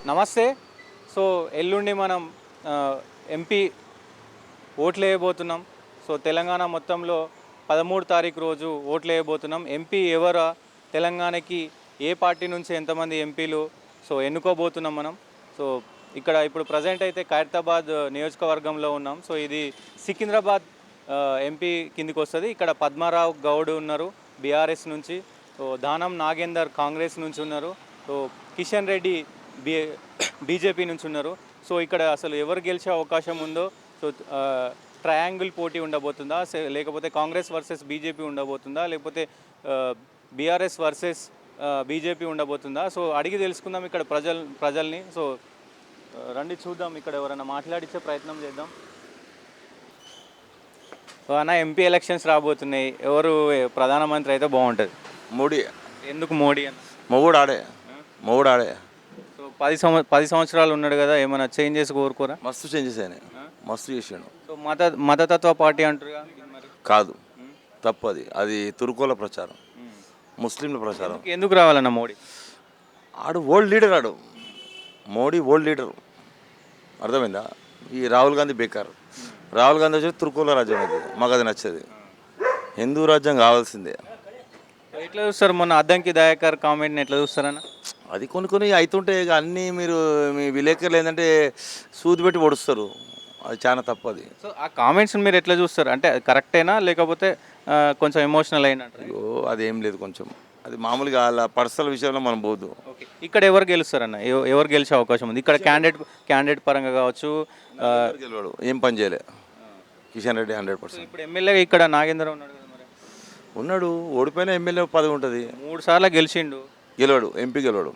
నమస్తే. సో ఎల్లుండి మనం ఎంపీ ఓట్లు వేయబోతున్నాం. సో తెలంగాణ మొత్తంలో 13 తారీఖు రోజు ఓట్లు వేయబోతున్నాం. ఎంపీ ఎవరా, తెలంగాణకి ఏ పార్టీ నుంచి ఎంతమంది ఎంపీలు సో ఎన్నుకోబోతున్నాం మనం. సో ఇప్పుడు ప్రజెంట్ అయితే ఖైరతాబాద్ నియోజకవర్గంలో ఉన్నాం. సో ఇది సికింద్రాబాద్ ఎంపీ కిందికి వస్తుంది. ఇక్కడ పద్మారావు గౌడ్ ఉన్నారు బీఆర్ఎస్ నుంచి, సో దానం నాగేందర్ కాంగ్రెస్ నుంచి ఉన్నారు, సో కిషన్ రెడ్డి బీజేపీ నుంచి ఉన్నారు. సో ఇక్కడ అసలు ఎవరు గెలిచే అవకాశం ఉందో, సో ట్రయాంగిల్ పోటీ ఉండబోతుందా, లేకపోతే కాంగ్రెస్ వర్సెస్ బీజేపీ ఉండబోతుందా, లేకపోతే బీఆర్ఎస్ వర్సెస్ బీజేపీ ఉండబోతుందా, సో అడిగి తెలుసుకుందాం ఇక్కడ ప్రజల్ని. సో రండి చూద్దాం, ఇక్కడ ఎవరైనా మాట్లాడించే ప్రయత్నం చేద్దాం. అన్న, ఎంపీ ఎలక్షన్స్ రాబోతున్నాయి, ఎవరు ప్రధానమంత్రి అయితే బాగుంటుంది? మోడీ. ఎందుకు మోడీ అన్న? మొగుడు ఆడే. సో 10 సంవత్సరాలు ఉన్నాడు కదా, ఏమైనా చేంజెస్ కోరుకోరా? మస్తు చేంజెస్ అయినాయి, మస్తు చేసాడు. సో మతతత్వ పార్టీ అంటారు మరి? కాదు, తప్పది. అది తుర్కోల ప్రచారం, ముస్లింల ప్రచారం. ఎందుకు రావాలన్న మోడీ? ఆడు old leader, Modi old leader, అర్థమైందా? ఈ రాహుల్ గాంధీ బేకార్. రాహుల్ గాంధీ వచ్చి తుర్కోల రాజ్యం, అది మాకు అది నచ్చదు. హిందూ రాజ్యం కావాల్సిందే. ఎట్లా చూస్తారు మొన్న అద్దంకి దయాకర్ కామెంట్ని ఎట్లా చూస్తారన్న? అది కొన్ని అవుతుంటే అన్నీ మీరు మీ విలేకరులు ఏంటంటే సూది పెట్టి పొడుస్తారు, అది చాలా తప్పది. సో ఆ కామెంట్స్ని మీరు ఎట్లా చూస్తారు? అంటే కరెక్టేనా, లేకపోతే కొంచెం ఎమోషనల్ అయినట్టు? అయ్యో, అదేం లేదు, కొంచెం అది మామూలుగా అలా పర్సనల్ విషయంలో మనం పోదు. ఓకే, ఇక్కడ ఎవరు గెలుస్తారన్న? ఎవరు గెలిచే అవకాశం ఉంది ఇక్కడ? క్యాండిడేట్ పరంగా కావచ్చు. గెలవాడు, ఏం పని చేయలే కిషన్ రెడ్డి 100%. ఇప్పుడు ఎమ్మెల్యేగా ఇక్కడ నాగేంద్ర ఉన్నాడు కదా, మరి ఉన్నాడు. ఓడిపోయిన ఎమ్మెల్యే పదవి ఉంటుంది. 3 సార్లు గెలిచిండు. గెలవాడు, ఎంపీ గెలవాడు,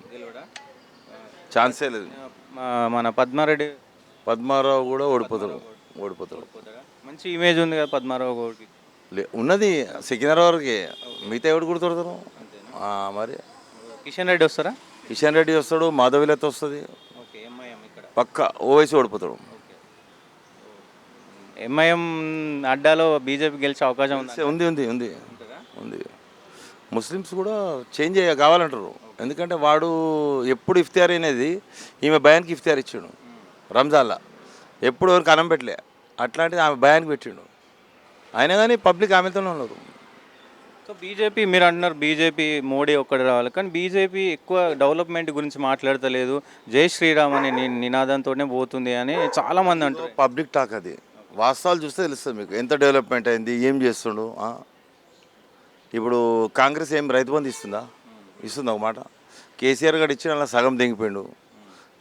ఛాన్సే లేదు. మన పద్మారావు కూడా ఓడిపోతాడు. మంచి ఇమేజ్ ఉంది కదా పద్మారావు గౌడ్కి. ఉన్నది సికింద్రాబాద్ వరకే, మిగతా ఎవడు గుర్తుడతారు మరి. కిషన్ రెడ్డి వస్తారా? కిషన్ రెడ్డి వస్తాడు, మాధవిలత వస్తుంది. ఓకే, ఎంఐఎం ఇక్కడ పక్క ఓవైసీ ఓడిపోతాడు. ఎంఐఎం అడ్డాలో బీజేపీ గెలిచే అవకాశం ఉంది. ఉంది. ముస్లిమ్స్ కూడా చేంజ్ కావాలంటారు. ఎందుకంటే వాడు ఎప్పుడు ఇఫ్తియార్ అనేది, ఈమె భయానికి ఇఫ్తియార్ ఇచ్చాడు రంజాన్లో, ఎప్పుడు ఎవరికి అన్నం పెట్టలే, అట్లాంటిది ఆమె భయానికి పెట్టిండు. అయినా కానీ పబ్లిక్ ఆమెతోనే ఉన్నారు. సో బీజేపీ, మీరు అంటున్నారు బీజేపీ మోడీ ఒక్కటి రావాలి, కానీ బీజేపీ ఎక్కువ డెవలప్మెంట్ గురించి మాట్లాడతలేదు, జై శ్రీరామ్ అనే నినాదంతోనే పోతుంది అని చాలామంది అంటారు. పబ్లిక్ టాక్, అది వాస్తవాలు చూస్తే తెలుస్తుంది మీకు ఎంత డెవలప్మెంట్ అయింది, ఏం చేస్తుండు. ఇప్పుడు కాంగ్రెస్ ఏం రైతు బంధు ఇస్తుందా ఒక మాట. కేసీఆర్ గారు ఇచ్చిన అలా సగం దిగిపోయిండు.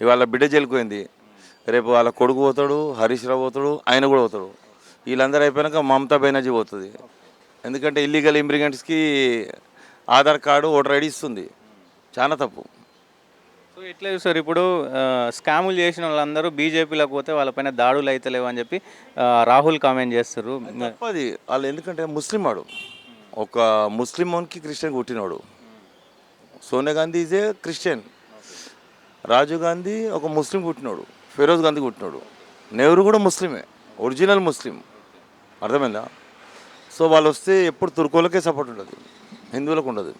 ఇవాళ బిడ్డ జైలుకుపోయింది, రేపు వాళ్ళ కొడుకు పోతాడు, హరీష్ రావు పోతాడు, ఆయన కూడా పోతాడు. వీళ్ళందరూ అయిపోయాక మమతా బెనర్జీ పోతుంది. ఎందుకంటే ఇల్లీగల్ ఇమిగ్రెంట్స్కి ఆధార్ కార్డు, ఓటర్ ఐడి ఇస్తుంది, చాలా తప్పు. సో ఎట్లా చూస్తారు ఇప్పుడు స్కాములు చేసిన వాళ్ళందరూ బీజేపీలోకి పోతే వాళ్ళపైన దాడులు అవుతలేవు అని చెప్పి రాహుల్ కామెంట్ చేస్తారు. తప్పది వాళ్ళు, ఎందుకంటే ముస్లిం వాడు, ఒక ముస్లింకి క్రిస్టియన్ పుట్టినవాడు. Sonia Gandhi is a Christian, Rajiv Gandhi ఒక ముస్లిం పుట్టినోడు, ఫిరోజ్ గాంధీ పుట్టినోడు, నెహ్రూ కూడా ముస్లిమే, ఒరిజినల్ ముస్లిం, అర్థమైందా? సో వాళ్ళు వస్తే ఎప్పుడు తుర్కోలకే సపోర్ట్ ఉండదు, హిందువులకు ఉండదు.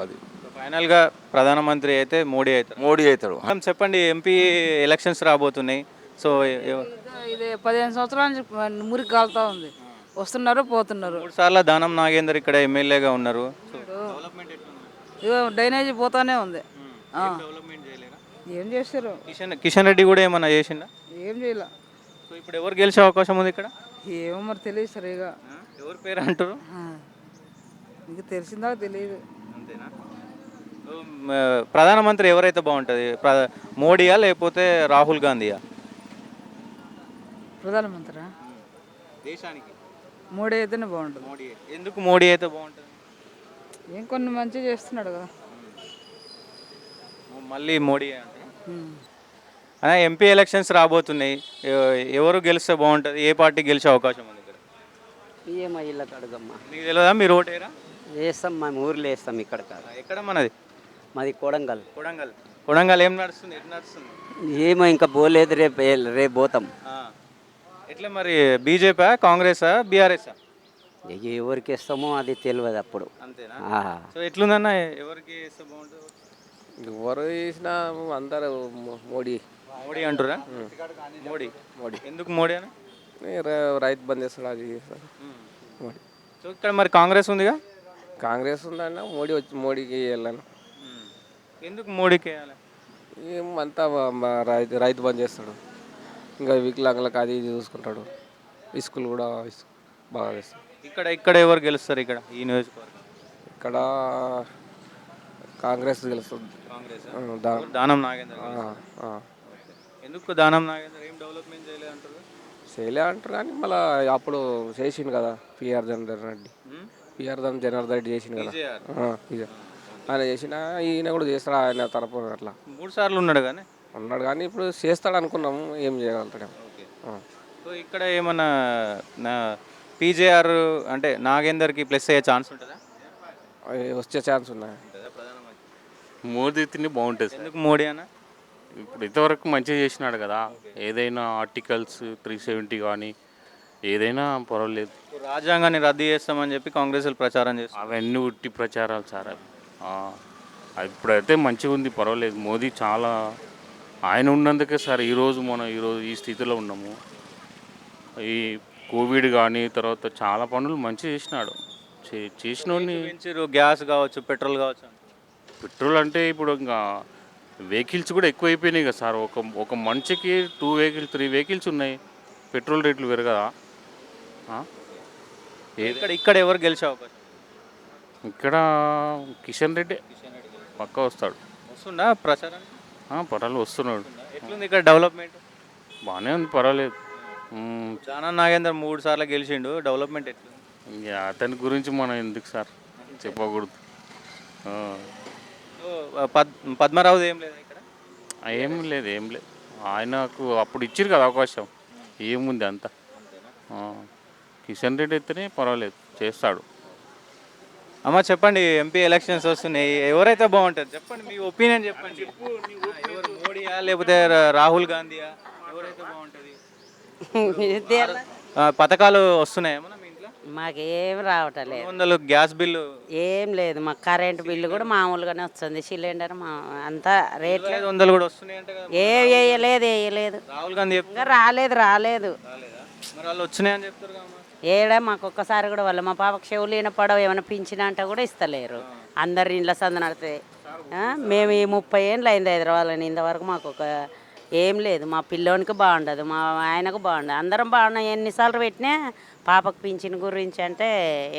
అది ఫైనల్గా ప్రధానమంత్రి అయితే మోడీ అవుతాడు. చెప్పండి, ఎంపీ ఎలక్షన్స్ రాబోతున్నాయి. సో ఇది 15 సంవత్సరాల నుంచి మురికి కాలుతా ఉంది, వస్తున్నారు పోతున్నారు. 3 సార్లు దానం నాగేందర్ ఇక్కడ ఎమ్మెల్యేగా ఉన్నారు. డ్రైనేజీ పోతానే ఉంది. ఏం చేస్తారు? కిషన్ రెడ్డి కూడా ఏమన్నా చేసిండా? ఏం చేయాల. సో ఇప్పుడు ఎవరు గెలిచే అవకాశం ఉంది ఇక్కడ? ఏమో మరి తెలియదు సరిగా. ఎవరి పేరు అంటారు? మీకు తెలిసిందా తెలియదు. అంతేనా? ప్రధానమంత్రి ఎవరైతే బాగుంటుంది, మోడీయా లేకపోతే రాహుల్ గాంధీయా? ప్రధానమంత్రి దేశానికి మోడీ అయితేనే బాగుంటుంది. మోడీ. ఎందుకు మోడీ అయితే బాగుంటుంది? ఏం కొన్ని మంచిగా చేస్తున్నాడు కదా, మళ్ళీ మోడీ అంటారా? ఎంపీ ఎలక్షన్స్ రాబోతున్నాయి, ఎవరు గెలిస్తే బాగుంటుంది, ఏ పార్టీ గెలిచే అవకాశం ఉంది ఇక్కడ? ఏమో ఇళ్ళకి అడుగమ్మా, మీకు తెలియదా? మీరు ఓటేరా? వేస్తాం, మేము ఊర్లో వేస్తాం. ఇక్కడ కాదు. ఎక్కడ మనది? మాది కొడంగల్. ఏం నడుస్తుంది, ఎట్లా నడుస్తుంది? ఏమో ఇంకా పోలేదు, రేపు పోతాం. ఎట్లా మరి, బీజేపీ, కాంగ్రెసా, బీఆర్ఎస్? ఎవరికి ఇస్తామో అది తెలియదు అప్పుడు. అంతేనా? సో ఎట్లుందన్న, ఎవరికి ఇస్తే బాగుంటుంది? ఎవరు చేసినా అందరూ మోడీ మోడీ అంటురా? మోడీ. మోడీ ఎందుకు మోడీ అని? రైతు బంద్ చేస్తాడు, అది చేస్తాడు మోడీ. సో ఇక్కడ మరి కాంగ్రెస్ ఉందిగా? కాంగ్రెస్ ఉందన్న మోడీకి వెళ్ళాను. ఎందుకు మోడీకి వేయాలి? ఏమంతా రైతు బంద్ చేస్తాడు, ఇంకా వికలాంగులకు అది ఇది చూసుకుంటాడు, స్కూల్ కూడా బాగా చేస్తాడు. ఇక్కడ ఎవరు గెలుస్తారు ఇక్కడ ఈ నియోజకవర్గం? ఇక్కడ కాంగ్రెస్ గెలుస్తుంది. కాంగ్రెస్. దా- దానం నాగేందర్ ఆ, గెలుస్తారా? ఆ. ఎందుకు దానం నాగేందర్ ఏం డెవలప్మెంట్ చేయలేదు అంటారు? చేయలే అంటారు కానీ మళ్ళీ అప్పుడు చేసిండు కదా పిఆర్ జనార్దన్ రెడ్డి. పిఆర్ జనార్దన్ రెడ్డి చేసిండు కదా. ఇదే ఆయన చేసిన ఈయన కూడా చేస్తాడు ఆయన తరపున అట్లా 3 సార్లు ఉన్నాడు కానీ. ఉన్నాడు కానీ ఇప్పుడు చేస్తాడు అనుకున్నాము, ఏం చేయగలుగుతాడు. సో ఇక్కడ ఏమన్నా పీజేఆర్ అంటే నాగేందర్కి ప్లస్ అయ్యే ఛాన్స్ ఉంటుందా? వచ్చే ఛాన్స్ ఉన్నాయి. మోదీ తిని బాగుంటుంది సార్. ఎందుకు మోడీ అన్న? ఇప్పుడు ఇంతవరకు మంచిగా చేసినాడు కదా, ఏదైనా ఆర్టికల్స్ 370 కానీ ఏదైనా పర్వాలేదు. రాజ్యాంగాన్ని రద్దు చేస్తామని చెప్పి కాంగ్రెస్ వాళ్ళు ప్రచారం చేస్తారు. అవన్నీ ఉట్టి ప్రచారాలు సార్ అవి. ఇప్పుడైతే మంచిగా ఉంది, పర్వాలేదు. మోదీ చాలా ఆయన ఉన్నందుకే సార్ ఈరోజు ఈ స్థితిలో ఉన్నాము. ఈ కోవిడ్ కానీ తర్వాత చాలా పనులు మంచిగా చేసినాడు. చేసినోడిని పెంచారు, గ్యాస్ కావచ్చు, పెట్రోల్ కావచ్చు. పెట్రోల్ అంటే ఇప్పుడు ఇంకా వెహికల్స్ కూడా ఎక్కువ అయిపోయినాయి కదా సార్. ఒక మనిషికి 2 వెహికల్స్ 3 వెహికల్స్ ఉన్నాయి, పెట్రోల్ రేట్లు పెరగదా? ఇక్కడ ఎవరు గెలిచే అవకాశం? ఇక్కడ కిషన్ రెడ్డి పక్కా వస్తాడు. వస్తుందా ప్రచారం? పర్వాలేదు, వస్తున్నాడు. ఎట్లుంది ఇక్కడ డెవలప్మెంట్? బాగానే ఉంది, పర్వాలేదు. జానా నాగేందర్ 3 సార్లు గెలిచిండు, డెవలప్మెంట్ ఎట్లుంది? ఇంకా అతని గురించి మనం ఎందుకు సార్ చెప్పకూడదు. సో, పద్మారావుది ఏం లేదా ఇక్కడ? ఏం లేదు. ఆయనకు అప్పుడు ఇచ్చిరు కదా అవకాశం, ఏముంది అంతా. కిషన్ రెడ్డి అయితేనే పర్వాలేదు, చేస్తాడు. అమ్మ చెప్పండి, ఎంపీ ఎలక్షన్స్ వస్తున్నాయి, ఎవరైతే బాగుంటుంది చెప్పండి, మీ ఒపీనియన్ చెప్పండి. ఎవరు, మోడీయా లేకపోతే రాహుల్ గాంధీయా? ఎవరైతే బాగుంటుంది? పథకాలు వస్తున్నాయేమన్నా మీ ఇంట్లో? మాకేం రావటలేదు. 200 గ్యాస్ బిల్లు ఏం లేదు, మాకు కరెంటు బిల్లు కూడా మామూలుగానే వస్తుంది. సిలిండర్ అంతా రేట్లు 500 కూడా వస్తున్నాయి అంటే కదా. వేయలేదు. రాహుల్ గాంధీ ఇంకా రాలేదు. రాలేదా? మరి వాళ్ళు వచ్చినాయని చెప్తారు కదా. ఏడా మాకు ఒక్కసారి కూడా వాళ్ళు మా పాపకు చెవులు వినపడవు, ఏమైనా పింఛన్ అంటే కూడా ఇస్తలేరు. అందరి ఇంట్లో సంద నడుతాయి. మేము ఈ 30 ఏళ్ళు అయింది హైదరాబాద్లో, ఇంతవరకు మాకు ఏం లేదు. మా పిల్లోనికి బాగుండదు, మా ఆయనకు బాగుండదు, అందరం బాగున్నాం. ఎన్నిసార్లు పెట్టినా పాపకు పింఛన్ గురించి అంటే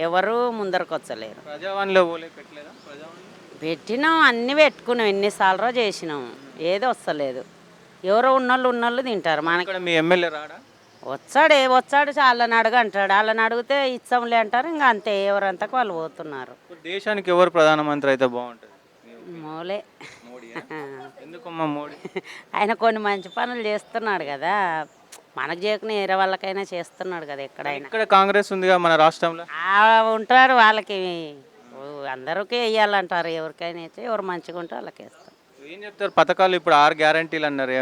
ఎవరు ముందరకు వచ్చలేరు. ప్రజావాణిలో పెట్టలేదా? పెట్టినాం, అన్నీ పెట్టుకున్నాం, ఎన్నిసార్లు చేసినాం, ఏదో వస్తలేదు. ఎవరో ఉన్నోళ్ళు తింటారు. మనకి మీ ఎమ్మెల్యే రాడా? వచ్చాడు వాళ్ళని అంటాడు, వాళ్ళని అడిగితే ఇచ్చాంలే అంటారు. ఇంకా అంతే, ఎవరంతకు వాళ్ళు పోతున్నారు. దేశానికి ఎవరు ప్రధానమంత్రి అయితే బాగుంటుంది? మోలే. ఎందుకమ్మా మోడీ? ఆయన కొన్ని మంచి పనులు చేస్తున్నాడు కదా, మనకు చేయకుండా వేరే వాళ్ళకైనా చేస్తున్నాడు కదా. ఇక్కడ కాంగ్రెస్ ఉందిగా మన రాష్ట్రంలో. ఉంటారు, వాళ్ళకి అందరికీ వేయాలంటారు. ఎవరికైనా అయితే ఎవరు మంచిగా ఉంటే వాళ్ళకి వేస్తారు. ఏం చెప్తారు పథకాలు? ఇప్పుడు 6 గ్యారంటీలు అన్నారు.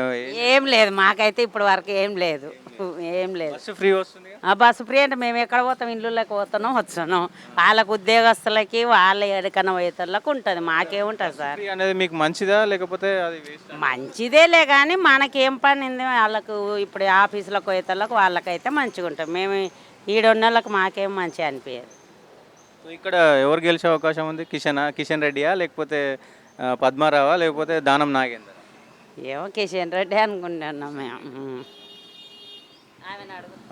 ఏం లేదు, మాకైతే ఇప్పుడు వరకు ఏం లేదు. బస్సు ఫ్రీ వస్తుంది. బస్సు ఫ్రీ అంటే మేము ఎక్కడ పోతాం, ఇళ్ళకి పోతున్నాం వస్తున్నాం. వాళ్ళకు ఉద్యోగస్తులకి వాళ్ళ ఎక్కడికన్నా పోయేతోళ్ళకి ఉంటుంది, మాకేముంటుంది సార్? అనేది మీకు మంచిదా లేకపోతే అది మంచిదేలే, కానీ మనకేం పని ఉంది వాళ్ళకు? ఇప్పుడు ఆఫీసులకు పోయేతోళ్ళకి వాళ్ళకైతే మంచిగా ఉంటుంది. మేము ఈడున్నోళ్ళకి మాకేం మంచిగా అనిపించదు. ఇక్కడ ఎవరు గెలిచే అవకాశం ఉంది? కిషన్ రెడ్డియా లేకపోతే పద్మారావా లేకపోతే దానం నాగేందర్? ఏమో కిషన్ రెడ్డి అనుకుంటున్నాం మేము.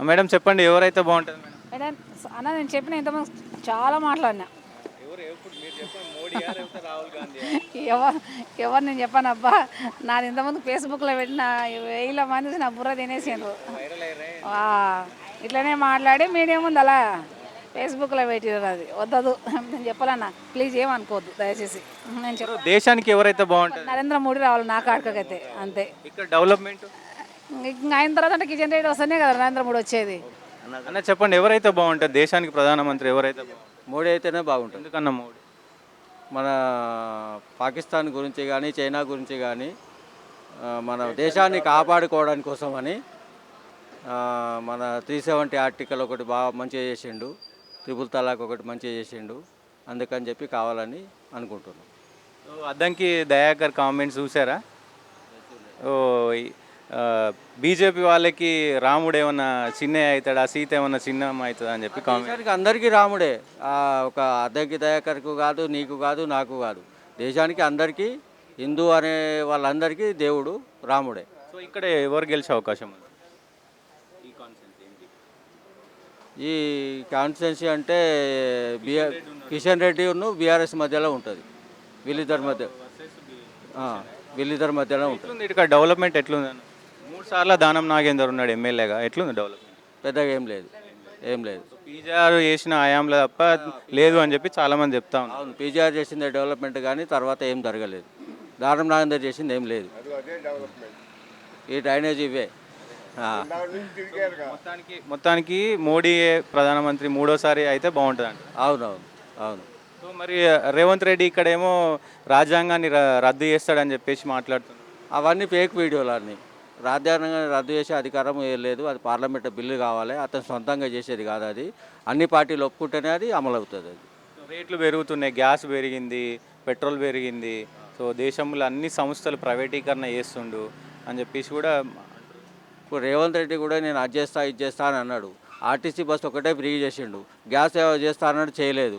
మేడం చెప్పండి, ఎవరైతే బాగుంటుంది మేడం? మేడం అన్న, నేను చెప్పిన ఇంతమంది చాలా మాట్లాడినా. ఎవరు నేను చెప్పాను అబ్బా, నాది ఇంతమంది ఫేస్బుక్లో పెట్టిన 1000 మంది నా బుర్ర తినేసిండ్రు. ఇట్లనే మాట్లాడి మీడియా ముందు అలా ఫేస్బుక్లో పెట్టినారు. అది వద్దదు, నేను చెప్పాలన్నా, ప్లీజ్ ఏమనుకోవద్దు దయచేసి. నేను చెప్పాను దేశానికి ఎవరైతే బాగుంటుంది? నరేంద్ర మోడీ రావాలి నా కాడికైతే, అంతే. ఇక్కడ డెవలప్మెంట్ ఇంకా అయిన తర్వాత అంటే కిషన్ రెడ్డి వస్తేనే కదా నరేంద్ర మోడీ వచ్చేది. అన్న చెప్పండి, ఎవరైతే బాగుంటుంది దేశానికి ప్రధానమంత్రి? ఎవరైతే మోడీ అయితేనే బాగుంటుంది. ఎందుకన్నా మోడీ? మన పాకిస్తాన్ గురించి కానీ చైనా గురించి కానీ మన దేశాన్ని కాపాడుకోవడానికి కోసమని మన 370 ఆర్టికల్ ఒకటి బాగా మంచిగా చేసిండు, 3 తలాక్ ఒకటి మంచిగా చేసిండు. అందుకని చెప్పి కావాలని అనుకుంటున్నాం. సో అద్దంకి దయాకర్ కామెంట్స్ చూసారా? ఓ బీజేపీ వాళ్ళకి రాముడు ఏమన్నా చిన్నయ్య అవుతాడా, సీత ఏమన్నా చిన్నమ్మ అవుతుందా అని చెప్పి కామెంట్. దేశానికి అందరికీ రాముడే. ఒక అద్దెకి దయాకర్కు కాదు, నీకు కాదు, నాకు కాదు, దేశానికి అందరికీ, హిందూ అనే వాళ్ళందరికీ దేవుడు రాముడే. సో ఇక్కడ ఎవరు గెలిచే అవకాశం ఉంది ఈ కాన్సెన్సీ ఏంటి? ఈ కాన్స్టిట్యున్సీ అంటే కిషన్ రెడ్డి బీఆర్ఎస్ మధ్యలో ఉంటుంది. వీళ్ళిద్దరి మధ్య మధ్యలో ఉంటుంది. ఎట్లుంది ఇక్కడ డెవలప్మెంట్ ఎట్లుంది అన్న? 3 సార్లు దానం నాగేందర్ ఉన్నాడు ఎమ్మెల్యేగా, ఎట్లుంది డెవలప్మెంట్? పెద్దగా ఏం లేదు, ఏం లేదు. పీజీఆర్ చేసిన హయాంలో తప్ప లేదు అని చెప్పి చాలామంది చెప్తా ఉన్నారు. అవును, పీజీఆర్ చేసిందే డెవలప్మెంట్, కానీ తర్వాత ఏం జరగలేదు. దానం నాగేందర్ చేసింది ఏం లేదు. ఈ డ్రైనేజ్ ఇవే. మొత్తానికి మోడీ ప్రధానమంత్రి 3వ సారి అయితే బాగుంటుంది అంట. అవునవును, అవును. సో మరి రేవంత్ రెడ్డి ఇక్కడేమో రాజ్యాంగాన్ని రద్దు చేస్తాడని చెప్పేసి మాట్లాడుతున్నారు. అవన్నీ ఫేక్ వీడియోలు అన్నీ. రాజ్యాంగాన్ని రద్దు చేసే అధికారం ఏం లేదు. అది పార్లమెంట్ బిల్లు కావాలి, అతను సొంతంగా చేసేది కాదు. అది అన్ని పార్టీలు ఒప్పుకుంటేనే అది అమలు అవుతుంది. అది రేట్లు పెరుగుతున్నాయి, గ్యాస్ పెరిగింది, పెట్రోల్ పెరిగింది. సో దేశంలో అన్ని సంస్థలు ప్రైవేటీకరణ చేస్తుండు అని చెప్పేసి కూడా. ఇప్పుడు రేవంత్ రెడ్డి కూడా నేను అది చేస్తా ఇది చేస్తా అని అన్నాడు. ఆర్టీసీ బస్సు ఒకటే ఫ్రీ చేసిండు, గ్యాస్ చేస్తా అన్నాడు, చేయలేదు.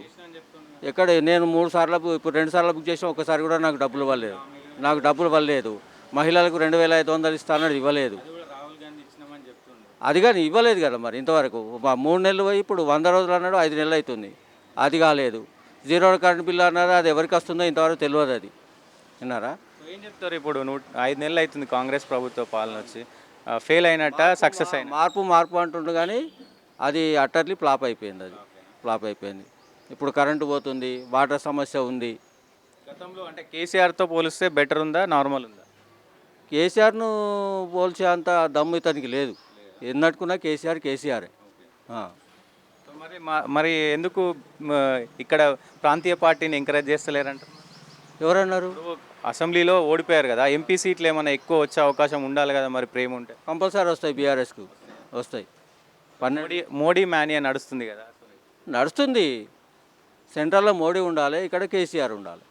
ఎక్కడ నేను 3 సార్లు ఇప్పుడు 2 సార్లు బుక్ చేసిన, ఒకసారి కూడా నాకు డబ్బులు ఇవ్వలేదు. మహిళలకు 2500 ఇస్తా అన్నాడు, ఇవ్వలేదు. అది కానీ ఇవ్వలేదు కదా మరి ఇంతవరకు. 3 నెలలు పోయి ఇప్పుడు 100 రోజులు అన్నాడు, 5 నెలలు అవుతుంది, అది కాలేదు. 0 కరెంట్ బిల్లు అన్నారు, అది ఎవరికి వస్తుందో ఇంతవరకు తెలియదు. అది విన్నారా? ఏం చెప్తారు? ఇప్పుడు 5 నెలలు అవుతుంది కాంగ్రెస్ ప్రభుత్వ పాలన వచ్చి, ఫెయిల్ అయినట్ట సక్సెస్ అయిన? మార్పు అంటుండు, కానీ అది అట్టర్లీ ఫ్లాప్ అయిపోయింది. ఇప్పుడు కరెంటు పోతుంది, వాటర్ సమస్య ఉంది. గతంలో అంటే కేసీఆర్తో పోలిస్తే బెటర్ ఉందా, నార్మల్ ఉందా? కేసీఆర్ను పోల్చే అంత దమ్ము ఇతనికి లేదు. ఎన్నట్టుకున్నా కేసీఆరే. సో మరి ఎందుకు ఇక్కడ ప్రాంతీయ పార్టీని ఎంకరేజ్ చేస్తలేరంట? ఎవరన్నారు? అసెంబ్లీలో ఓడిపోయారు కదా, ఎంపీ సీట్లు ఏమైనా ఎక్కువ వచ్చే అవకాశం ఉండాలి కదా మరి, ప్రేమ ఉంటే. కంపల్సరీ వస్తాయి, బీఆర్ఎస్కు వస్తాయి. మోడీ మేనియా నడుస్తుంది కదా, నడుస్తుంది. సెంట్రల్లో మోడీ ఉండాలి, ఇక్కడ కేసీఆర్ ఉండాలి.